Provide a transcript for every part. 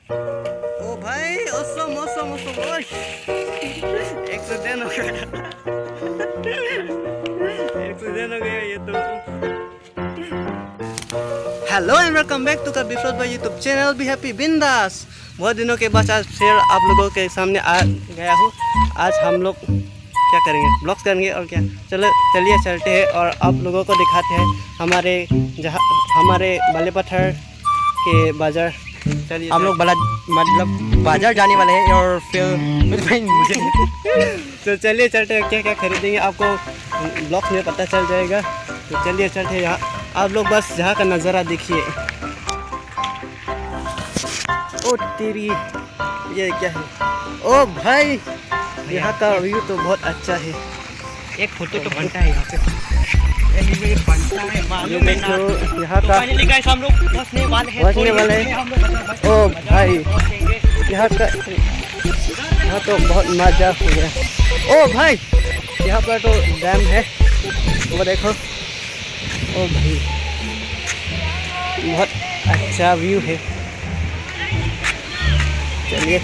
ओ भाई awesome awesome awesome accident हो गया। एक्सीडेंट हो गया ये तो। Hello and welcome back to Kabir Bhai YouTube channel be happy बिंदास। बहुत दिनों के बाद आज फिर आप लोगों के सामने आ गया हूँ। आज हम लोग क्या करेंगे, ब्लॉग्स करेंगे और क्या। चलिए चलते हैं और आप लोगों को दिखाते हैं हमारे बाले पत्थर के बाज़ार। चलिए हम लोग मतलब बाजार जाने वाले हैं और फिर तो चलिए चलते हैं, क्या क्या खरीदेंगे आपको ब्लॉग्स में पता चल जाएगा। तो चलिए चलते हैं, यहाँ आप लोग बस यहाँ का नज़ारा देखिए। ओ तेरी, ये क्या है? ओ भाई यहाँ का व्यू तो बहुत अच्छा है। एक फोटो तो बनता है यहाँ पे। ये देखो यहाँ का हम लोग बसने वाले हैं। ओ भाई यहाँ तो बहुत मजा हो गया। ओ भाई यहाँ पर तो डैम है, वो देखो। ओ भाई बहुत अच्छा व्यू है। चलिए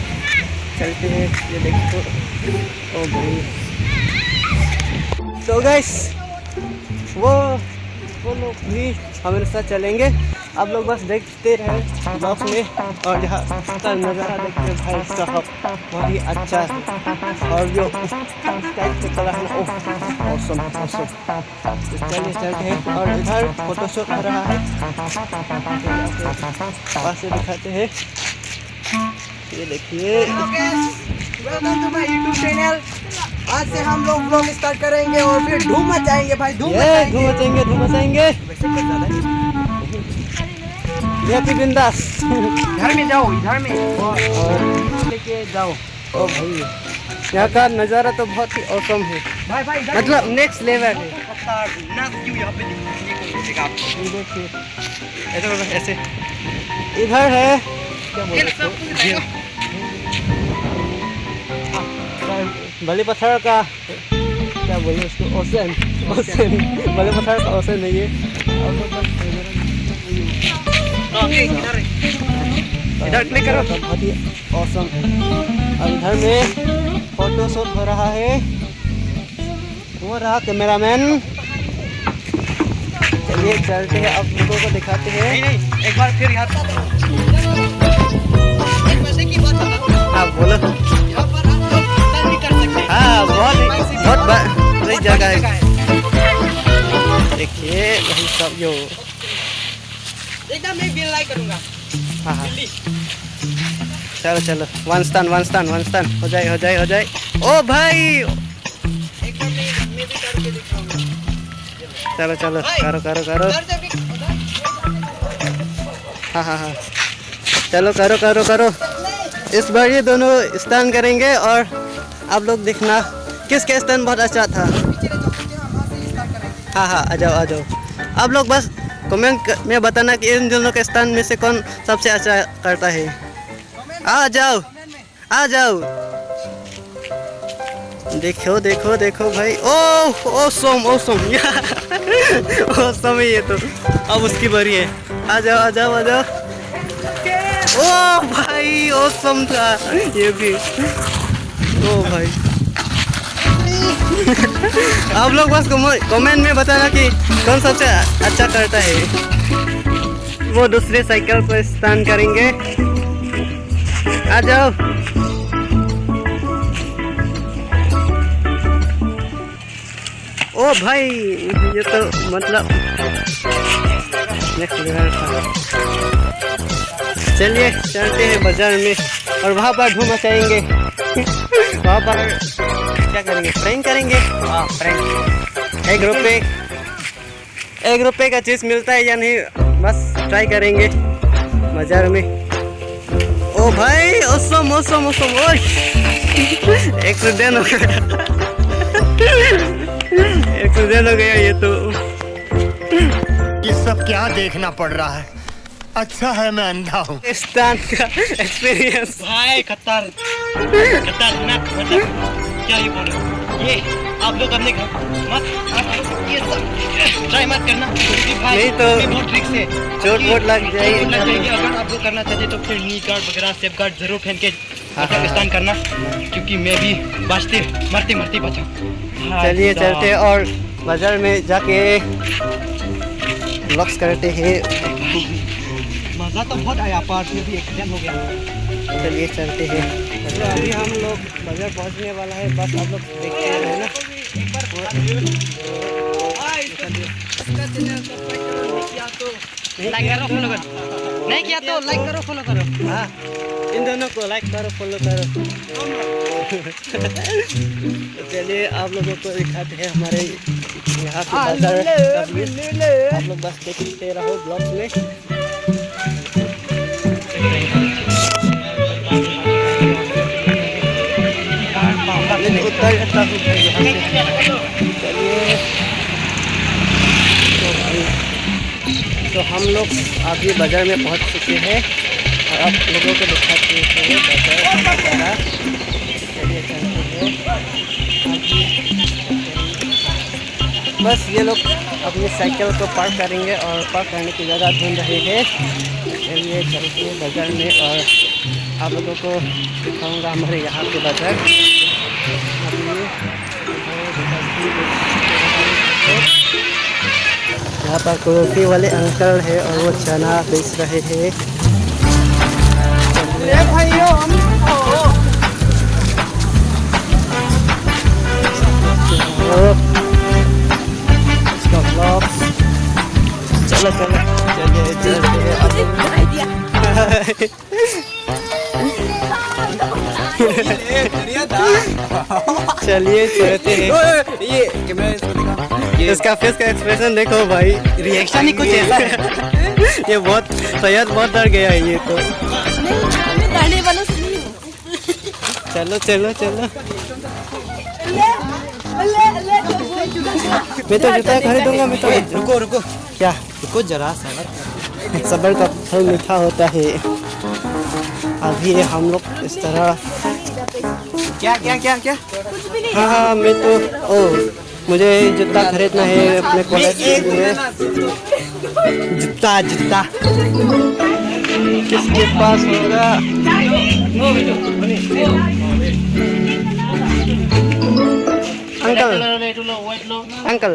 चलते हैं, ये देखो। ओ भाई तो गाइस वो लोग भी हमारे साथ चलेंगे। आप लोग बस देखते रहे ब्लॉग में और यहाँ का नज़ारा देखते भाई साहब बहुत ही अच्छा है। और जो टाइप से कलर है ना, ओह ऑसम ऑसम। तो चलिए चलते हैं और इधर फोटोशूट हो रहा है, पास से दिखाते हैं। ये देखिए, welcome to my YouTube channel. आज से हम लोग ब्लॉग स्टार्ट करेंगे और फिर धूम मचाएंगे भाई, धूम मचाएंगे। हैप्पी बिंदास। घर में जाओ, इधर में और लेके जाओ। ओ भाई यहाँ का नज़ारा तो बहुत ही औसम है, भाई मतलब नेक्स्ट लेवल है। खतरनाक व्यू यहाँ पे देखने को मिलेगा आपको। देखिए ऐसे इधर है, क्या बोलते बलि पत्थर का, क्या बोले उसको, ओशन बलि पत्थर का ओशन है ये। इधर क्लिक करो। बहुत ही औसम है। और इधर में फोटो शूट हो रहा है, वो रहा कैमरामैन। चलिए चलते हैं, आप लोगों को दिखाते हैं। नहीं, एक बार फिर यहाँ आप बोलो। हाँ बहुत बड़ी जगह है। देखिए वही सब जो मैं बिल लाइक करूँगा। हाँ हाँ चलो वन स्टैंड हो जाए। ओ भाई एक बार मैं भी करके दिखाऊंगा। चलो करो। हाँ चलो करो। इस बार ये दोनों स्टैंड करेंगे और आप लोग देखना किसका स्टैंड बहुत अच्छा था। हाँ आ जाओ। आप लोग बस कमेंट में बताना कि इन दोनों के स्टैंड में से कौन सबसे अच्छा करता है। आ जाओ। देखो भाई। ओह ओसम ओसम है ये तो। अब उसकी बारी है। आ जाओ। ओ भाई ओसम था ये भी। ओ भाई आप लोग बस कमेंट में बताना कि कौन सबसे अच्छा करता है। वो दूसरे साइकिल पर स्टैंड करेंगे। आ जाओ। ओ भाई ये तो मतलब नेक्स्ट लेवल था। चलिए चलते हैं बाजार में और वहाँ पर धूम मचाएंगे। वहाँ पर क्या करेंगे, प्रैंक करेंगे। हाँ, प्रैंक। एक रुपए का चीज़ मिलता है या नहीं, बस ट्राई करेंगे बाजार में। ओ भाई ओसम एक्सीडेंट हो गया ये तो। ये सब क्या देखना पड़ रहा है? अच्छा है मैं अंधा हूँ। स्टैंड का एक्सपीरियंस भाई खतरनाक, मतलब क्या ही बोलूं। ये आप लोग अपने घर मत ये सब ट्राई मत करना क्योंकि भाई नहीं तो ये बहुत ट्रिक से चोट वोट लग जाएगी। लग जाएगी। अगर आप लोग करना चाहते तो फिर नी गार्ड वगैरह सेफ गार्ड जरूर पहन के पाकिस्तान करना, क्योंकि मैं भी बचते मरते बचा। चलिए चलते हैं और बाजार में जाके व्लॉग्स करते हैं। मजा तो बहुत आया, पार्ट में भी एक्सीडेंट हो गया। चलिए चलते हैं। तो अभी हम लोग बाजार पहुंचने वाला है, बस आप लोग देखते रहे ना। लाइक करो, फॉलो करो। नहीं किया तो लाइक करो, फॉलो करो। हाँ, इन दोनों को लाइक करो, फॉलो करो। तो चलिए आप लोगों को दिखाते हैं हमारे यहाँ के बाजार का व्यू। आप लोग बस देखते रहो ब्लॉग में। उत्तर यहाँ से चलिए। तो हम लोग अभी बाजार में पहुँच चुके हैं और आप लोगों को दिखाते हैं बाजार। चलिए चलते हैं। बस ये लोग अपनी साइकिल को पार्क करेंगे और पार्क करने की जगह ढूंढ रहे हैं। चलिए चलते हैं बाजार में और आप लोगों को दिखाऊंगा हमारे यहाँ के बाजार। यहाँ पर कुल्फी वाले अंकल है और वो चना बेच रहे हैं। इसका ब्लॉग चलो चलिए चलिए चलते हैं। ये इसका फेस का एक्सप्रेशन देखो भाई, रिएक्शन ही कुछ ऐसा है। ये बहुत सैयद बहुत डर गया है ये तो। चलो चलो चलो, मैं तो जूता खरीदूंगा। मैं तो रुको क्या, रुको जरा सबर। सबर का फल मीठा होता है। अभी हम लोग इस तरह क्या हाँ मैं तो मुझे जूता खरीदना है अपने कॉलेज के लिए। जूता किसके पास होगा? अंकल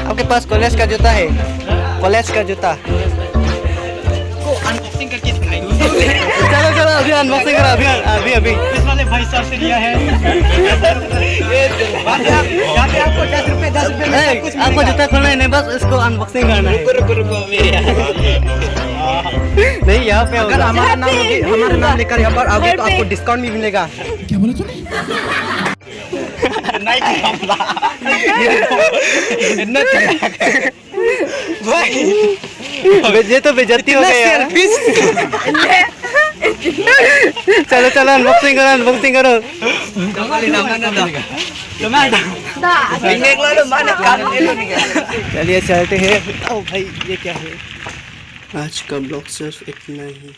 आपके पास कॉलेज का जूता है? कॉलेज का जूता अनबॉक्सिंग करके दिखाई। चलो चलो अभी अनबॉक्सिंग करो। अभी इस वाले भाई साहब से लिया है। यहाँ पे आपको 10 रुपए आपको जूता खोलना है नहीं, बस इसको अनबॉक्सिंग करना है। रुको मेरे नहीं यहाँ पे अगर हमारा नाम लेकर यहाँ पर आओगे तो आपको डिस्काउंट भी मिलेगा। क्या बोला तूने? ये तो बेइज्जती हो गई यार। चलो चलो अनबॉक्सिंग करो। चलिए चलते हैं। ओ भाई ये क्या है? आज का ब्लॉग सिर्फ इतना ही।